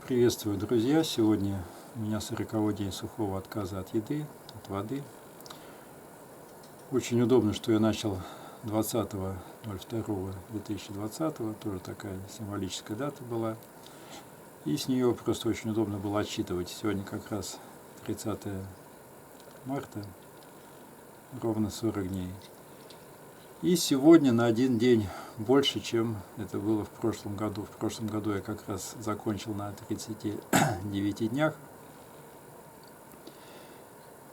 Приветствую, друзья! Сегодня у меня 40-й день сухого отказа от еды, от воды. Очень удобно, что я начал 20.02.2020, тоже такая символическая дата была. И с нее просто очень удобно было отсчитывать. Сегодня как раз 30 марта, ровно 40 дней. И сегодня на один день больше, чем это было в прошлом году. В прошлом году я как раз закончил на 39 днях.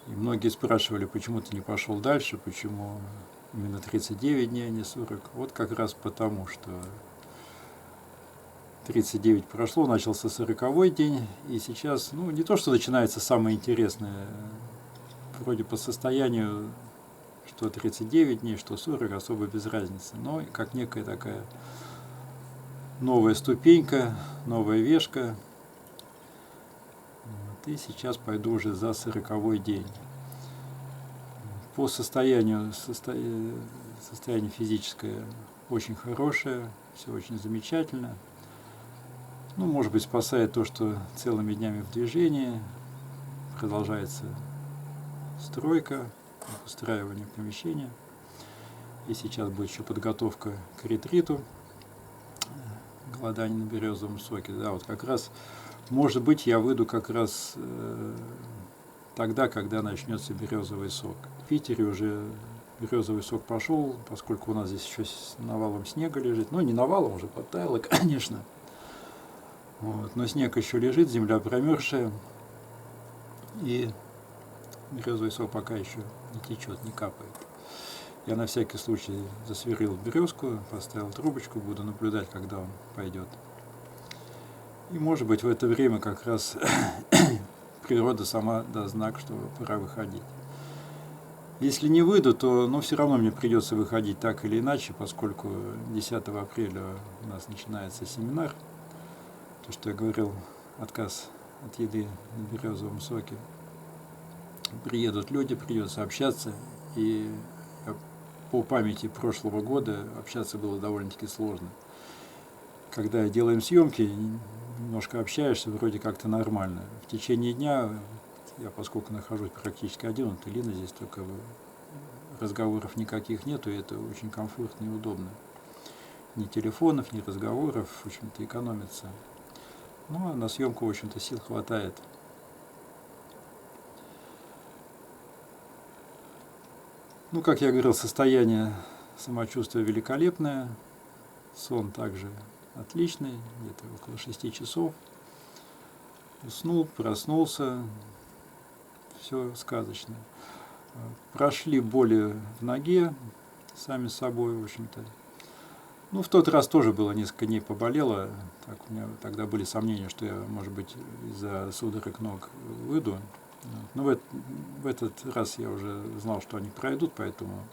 И многие спрашивали, почему ты не пошел дальше, почему именно 39 дней, а не 40. Вот как раз потому, что 39 прошло, начался 40-й день, и сейчас, не то, что начинается самое интересное, вроде по состоянию, что 39 дней, что 40, особо без разницы, но как некая такая новая ступенька, новая вешка. И сейчас пойду уже за 40-й день. По состоянию физическое очень хорошее, все очень замечательно. Может быть, спасает то, что целыми днями в движении, продолжается стройка, устраивание помещения. И сейчас будет еще подготовка к ретриту, голодание на березовом соке. Да, вот как раз, может быть, я выйду как раз тогда, когда начнется березовый сок. В Питере уже березовый сок пошел, поскольку у нас здесь еще навалом снега лежит. Не навалом, уже подтаяло, конечно. Но снег еще лежит, земля промерзшая. И березовый сок пока еще не течет, не капает. Я на всякий случай засверлил березку, поставил трубочку, буду наблюдать, когда он пойдет. И может быть в это время как раз природа сама даст знак, что пора выходить. Если не выйду, то все равно мне придется выходить так или иначе, поскольку 10 апреля у нас начинается семинар. То, что я говорил, отказ от еды на березовом соке. Приедут люди, придется общаться. И по памяти прошлого года общаться было довольно-таки сложно. Когда делаем съемки, немножко общаешься, вроде как-то нормально. В течение дня, я поскольку нахожусь практически один, вот Лина здесь, только разговоров никаких нету, и это очень комфортно и удобно. Ни телефонов, ни разговоров, в общем-то, экономится. А на съемку, в общем-то, сил хватает. Как я говорил, состояние самочувствия великолепное, сон также отличный, где-то около 6 часов. Уснул, проснулся, все сказочно. Прошли боли в ноге сами собой, в общем-то. В тот раз тоже было несколько дней поболело. Так, у меня тогда были сомнения, что я, может быть, из-за судорог ног выйду. Но в этот раз я уже знал, что они пройдут, поэтому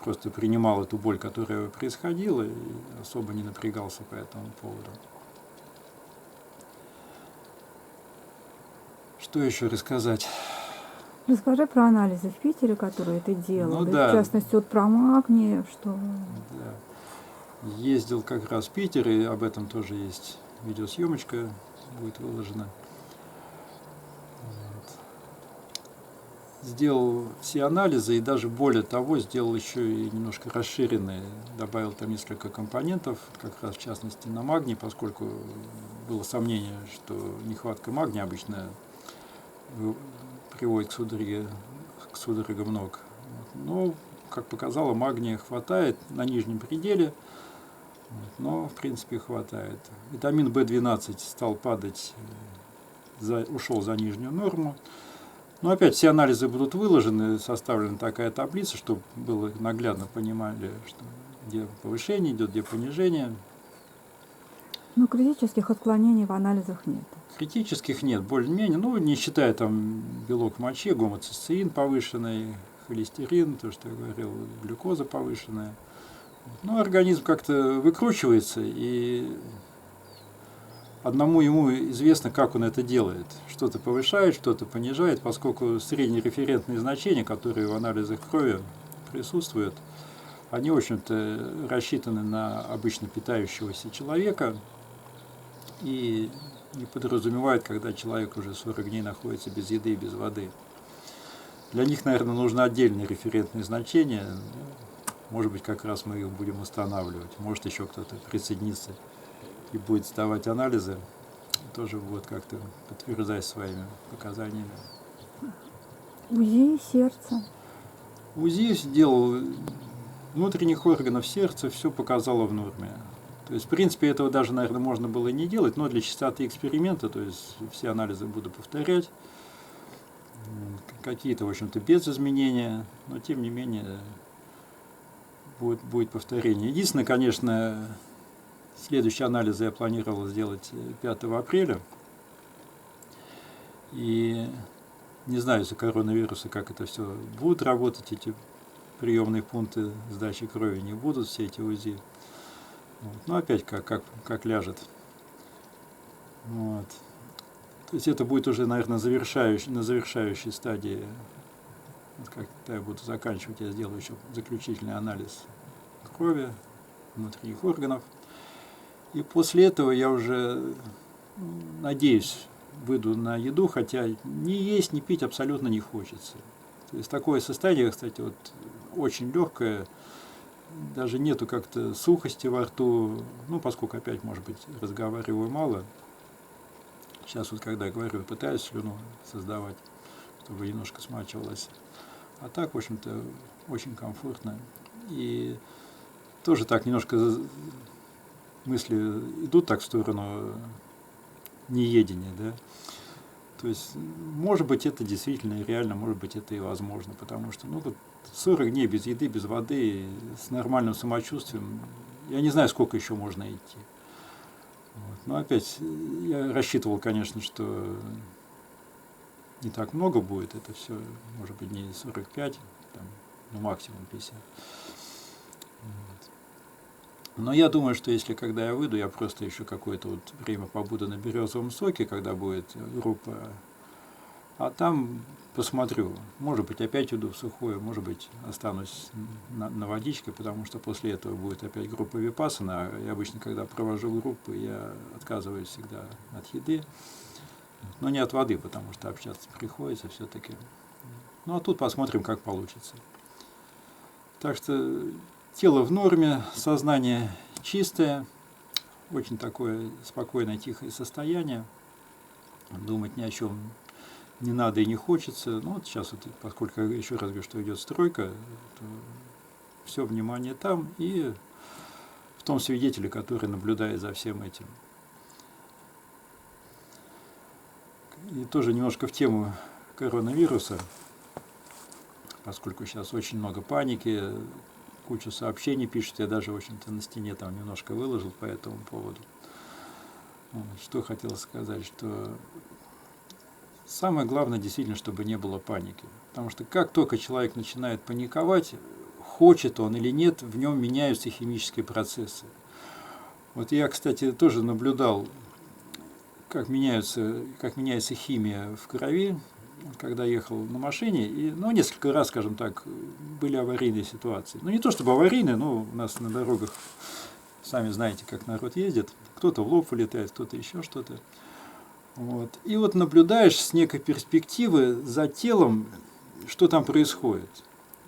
просто принимал эту боль, которая происходила, и особо не напрягался по этому поводу. Что еще рассказать? Расскажи про анализы в Питере, которые ты делал, Да. В частности, про магний, что... Да. Ездил как раз в Питер, и об этом тоже есть видеосъемочка, будет выложена. Сделал все анализы, и даже более того, сделал еще и немножко расширенные, добавил там несколько компонентов, как раз в частности на магний, поскольку было сомнение, что нехватка магния обычно приводит к судорогам ног. Но, как показало, магния хватает на нижнем пределе, но в принципе хватает. Витамин В12 стал падать, ушел за нижнюю норму. Но опять все анализы будут выложены, составлена такая таблица, чтобы было наглядно понимали, что где повышение идет, где понижение. Критических отклонений в анализах нет. Критических нет, более-менее, не считая там белок мочи, гомоцистеин повышенный, холестерин, то, что я говорил, глюкоза повышенная. Организм как-то выкручивается, и одному ему известно, как он это делает. Что-то повышает, что-то понижает, поскольку среднереферентные значения, которые в анализах крови присутствуют, они, в общем-то, рассчитаны на обычно питающегося человека. И не подразумевают, когда человек уже 40 дней находится без еды и без воды. Для них, наверное, нужно отдельное референтное значение. Может быть, как раз мы их будем устанавливать. Может, еще кто-то присоединится и будет сдавать анализы, тоже будет как-то подтверждать своими показаниями. УЗИ сердца. УЗИ сделал внутренних органов сердца, все показало в норме. То есть, в принципе, этого даже, наверное, можно было и не делать, но для чистоты эксперимента, то есть все анализы буду повторять, какие-то, в общем-то, без изменения, но тем не менее будет повторение. Единственное, конечно, следующие анализы я планировал сделать 5 апреля, и не знаю из-за коронавируса, как это все будет работать, эти приемные пункты сдачи крови не будут, все эти УЗИ. Вот. Но опять как ляжет. Вот. То есть это будет уже, наверное, на завершающей стадии. Вот когда я буду заканчивать, я сделаю еще заключительный анализ крови, внутренних органов. И после этого я уже, надеюсь, выйду на еду, хотя ни есть, ни пить абсолютно не хочется. То есть такое состояние, кстати, вот очень легкое, даже нету как-то сухости во рту, ну, поскольку опять, может быть, разговариваю мало. Сейчас вот, когда я говорю, пытаюсь слюну создавать, чтобы немножко смачивалось. А так, в общем-то, очень комфортно. И тоже так немножко мысли идут так в сторону неедения, да. То есть, может быть, это действительно реально, может быть, это и возможно, потому что, ну, тут 40 дней без еды, без воды, с нормальным самочувствием, я не знаю, сколько еще можно идти. Вот. Но опять, я рассчитывал, конечно, что не так много будет, это все, может быть, не 45, там, ну, максимум 50. Вот. Но я думаю, что если когда я выйду, я просто еще какое-то вот время побуду на березовом соке, когда будет группа, а там посмотрю. Может быть, опять иду в сухое, может быть, останусь на водичке, потому что после этого будет опять группа випассана. Я обычно, когда провожу группы, я отказываюсь всегда от еды, но не от воды, потому что общаться приходится все-таки. Ну, а тут посмотрим, как получится. Так что тело в норме, сознание чистое, очень такое спокойное, тихое состояние. Думать ни о чем не надо и не хочется. Ну, вот сейчас, вот, поскольку еще раз говорю, что идет стройка, то все внимание там и в том свидетеле, который наблюдает за всем этим. И тоже немножко в тему коронавируса, поскольку сейчас очень много паники, кучу сообщений пишут, я даже, в общем-то, на стене там немножко выложил по этому поводу. Вот, что хотел сказать, что самое главное действительно, чтобы не было паники. Потому что как только человек начинает паниковать, хочет он или нет, в нем меняются химические процессы. Вот я, кстати, тоже наблюдал, как меняется химия в крови, когда ехал на машине, и, ну, несколько раз, скажем так, были аварийные ситуации. Ну, не то чтобы аварийные, но у нас на дорогах, сами знаете, как народ ездит, кто-то в лоб вылетает, кто-то еще что-то. Вот. И вот наблюдаешь с некой перспективы за телом, что там происходит.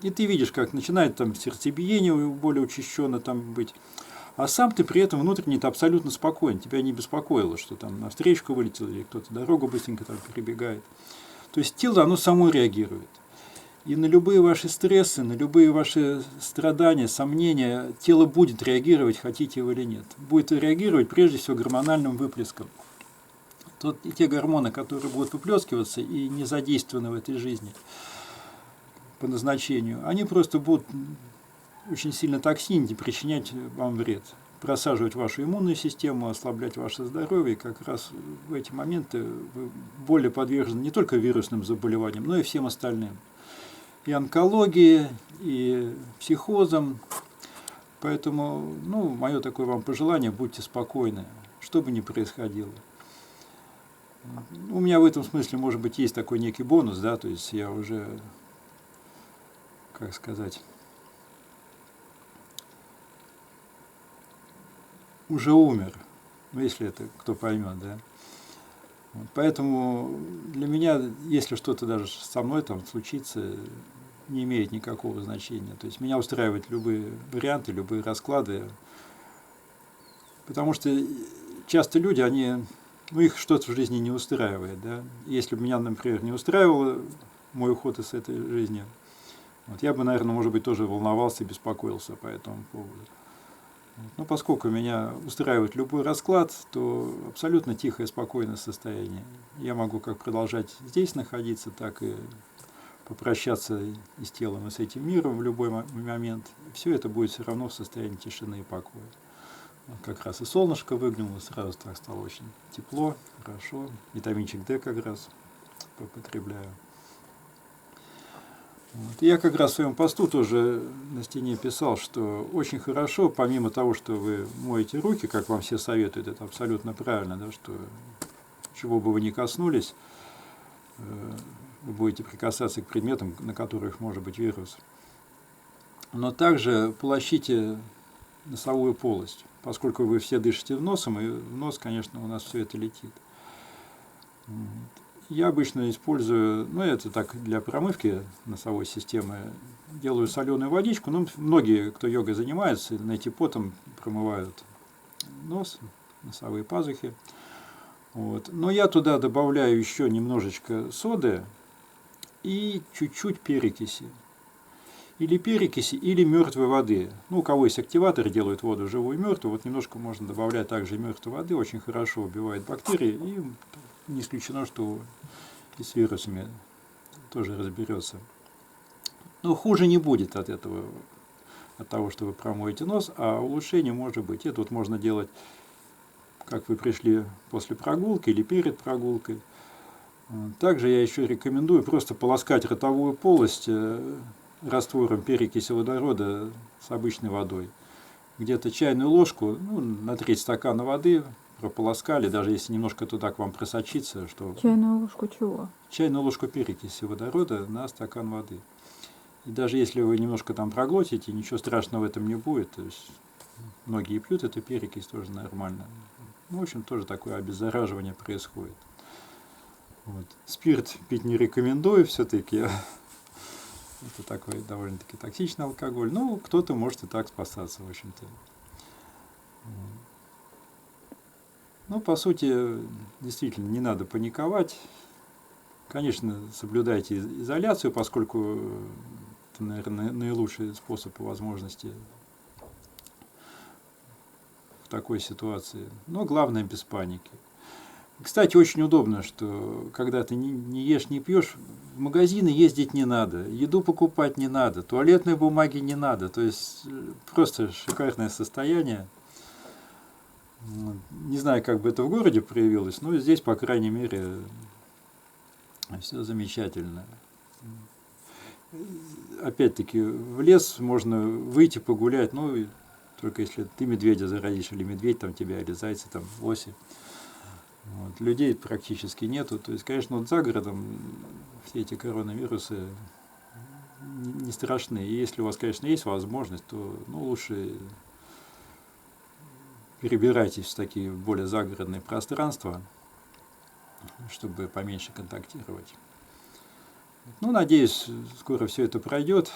И ты видишь, как начинает там сердцебиение более учащенно там быть, а сам ты при этом внутренне-то абсолютно спокоен, тебя не беспокоило, что там на встречку вылетел или кто-то дорогу быстренько там перебегает. То есть тело, оно само реагирует. И на любые ваши стрессы, на любые ваши страдания, сомнения, тело будет реагировать, хотите вы или нет. Будет реагировать прежде всего гормональным выплеском. И те гормоны, которые будут выплескиваться и не задействованы в этой жизни по назначению, они просто будут очень сильно токсинить и причинять вам вред. Просаживать вашу иммунную систему, ослаблять ваше здоровье, и как раз в эти моменты вы более подвержены не только вирусным заболеваниям, но и всем остальным. И онкологии, и психозам. Поэтому, ну, мое такое вам пожелание, будьте спокойны, что бы ни происходило. У меня в этом смысле, может быть, есть такой некий бонус, да, то есть я уже, как сказать, уже умер, ну, если это кто поймет, да. Вот, поэтому для меня, если что-то даже со мной там случится, не имеет никакого значения. То есть меня устраивают любые варианты, любые расклады, потому что часто люди, они, ну, их что-то в жизни не устраивает. Да? Если бы меня, например, не устраивало мой уход из этой жизни, вот, я бы, наверное, может быть, тоже волновался и беспокоился по этому поводу. Но поскольку меня устраивает любой расклад, то абсолютно тихое, спокойное состояние. Я могу как продолжать здесь находиться, так и попрощаться и с телом, и с этим миром в любой момент. Все это будет все равно в состоянии тишины и покоя. Вот как раз и солнышко выглянуло, сразу так стало очень тепло, хорошо. Витаминчик D как раз потребляю. Вот. Я как раз в своем посту тоже на стене писал, что очень хорошо, помимо того, что вы моете руки, как вам все советуют, это абсолютно правильно, да, что чего бы вы ни коснулись, вы будете прикасаться к предметам, на которых может быть вирус. Но также полощите носовую полость, поскольку вы все дышите носом, и в нос, конечно, у нас все это летит. Я обычно использую, ну это так для промывки носовой системы, делаю соленую водичку. Ну, многие, кто йогой занимается, найтипотом промывают нос, носовые пазухи. Вот. Но я туда добавляю еще немножечко соды и чуть-чуть перекиси. Или перекиси, или мертвой воды. Ну, у кого есть активатор, делают воду живую и мертвую, вот немножко можно добавлять также мертвой воды, очень хорошо убивает бактерии, и не исключено, что и с вирусами тоже разберется. Но хуже не будет от этого, от того, что вы промоете нос, а улучшение может быть. Это вот можно делать, как вы пришли после прогулки или перед прогулкой. Также я еще рекомендую просто полоскать ротовую полость раствором перекиси водорода с обычной водой. Где-то чайную ложку, ну, на треть стакана воды прополоскали, даже если немножко туда к вам просочится, что... Чайную ложку чего? Чайную ложку перекиси водорода на стакан воды. И даже если вы немножко там проглотите, ничего страшного в этом не будет. То есть многие пьют эту перекись, тоже нормально. Ну, в общем, тоже такое обеззараживание происходит. Вот. Спирт пить не рекомендую все-таки. Это такой довольно-таки токсичный алкоголь. Ну, кто-то может и так спасаться, в общем-то. Ну, по сути, действительно, не надо паниковать. Конечно, соблюдайте изоляцию, поскольку это, наверное, наилучший способ по возможности в такой ситуации. Но главное, без паники. Кстати, очень удобно, что когда ты не ешь, не пьешь, в магазины ездить не надо, еду покупать не надо, туалетной бумаги не надо. То есть просто шикарное состояние. Не знаю, как бы это в городе проявилось, но здесь, по крайней мере, все замечательно. Опять-таки, в лес можно выйти погулять, ну, только если ты медведя заразишь, или медведь там тебя, или зайцы, там, лоси. Вот. Людей практически нету. То есть, конечно, вот за городом все эти коронавирусы не страшны. И если у вас, конечно, есть возможность, то лучше перебирайтесь в такие более загородные пространства, чтобы поменьше контактировать. Ну, надеюсь, скоро все это пройдет,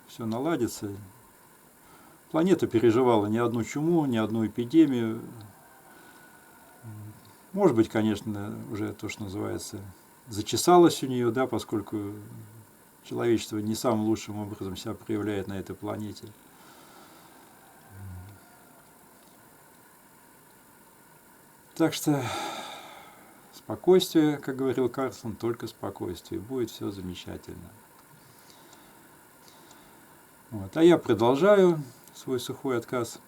все наладится. Планета переживала не одну чуму, не одну эпидемию. Может быть, конечно, уже то, что называется, зачесалось у нее, да, поскольку человечество не самым лучшим образом себя проявляет на этой планете. Так что спокойствие, как говорил Карлсон, только спокойствие, будет все замечательно. Вот. А я продолжаю свой сухой отказ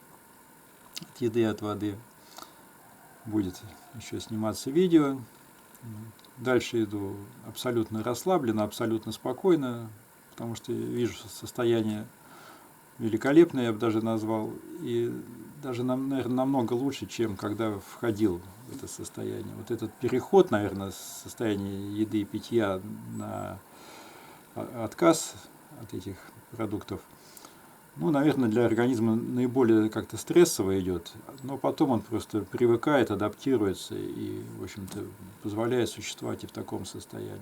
от еды и от воды. Будет еще сниматься видео. Дальше иду абсолютно расслабленно, абсолютно спокойно, потому что вижу состояние великолепное, я бы даже назвал, и даже, наверное, намного лучше, чем когда входил в это состояние. Вот этот переход, наверное, с состояния еды и питья на отказ от этих продуктов, Ну, наверное, для организма наиболее как-то стрессово идет, но потом он просто привыкает, адаптируется и, в общем-то, позволяет существовать и в таком состоянии.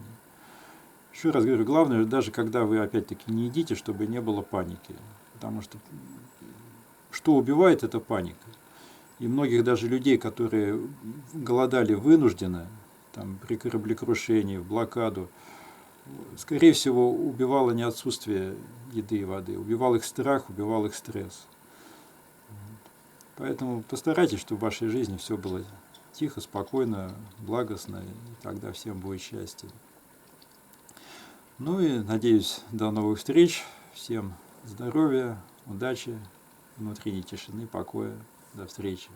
Еще раз говорю, главное, даже когда вы опять-таки не едите, чтобы не было паники, потому что убивает, это паника. И многих даже людей, которые голодали вынужденно, там, при кораблекрушении, в блокаду, скорее всего, убивало не отсутствие еды и воды, убивал их страх, убивал их стресс. Поэтому постарайтесь, чтобы в вашей жизни все было тихо, спокойно, благостно, и тогда всем будет счастье. Ну и надеюсь, до новых встреч. Всем здоровья, удачи, внутренней тишины, покоя. До встречи.